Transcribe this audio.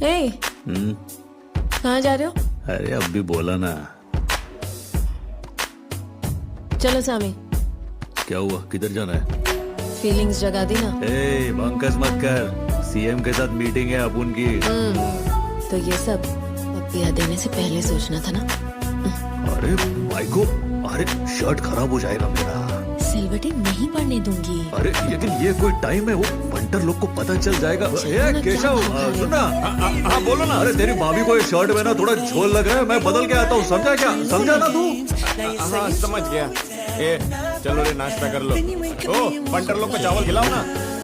ए, कहाँ जा रहे हो? अरे अब भी बोला ना। चलो सामी। क्या हुआ, किधर जाना है? फीलिंग्स जगा दी ना। ए, बंकस मत कर, सीएम के साथ मीटिंग है अपन की। तो ये सब पप्पिया देने से पहले सोचना था ना। अरे माइको, अरे शर्ट खराब हो जाएगा मेरा। सिलवटी नहीं पड़ने दूंगी। अरे लेकिन ये कोई टाइम है, वो बंटर लोग को पता चल जाएगा। ए केशव, सुनना। हाँ बोलो ना। अरे तेरी भाभी को ये शर्ट में ना थोड़ा झोल लग रहा है, मैं बदल के आता हूँ, समझा क्या? समझा ना तू? हाँ समझ गया। ए चलो रे नाश्ता कर लो। ओ बंटर लोग को चावल खिलाओ ना।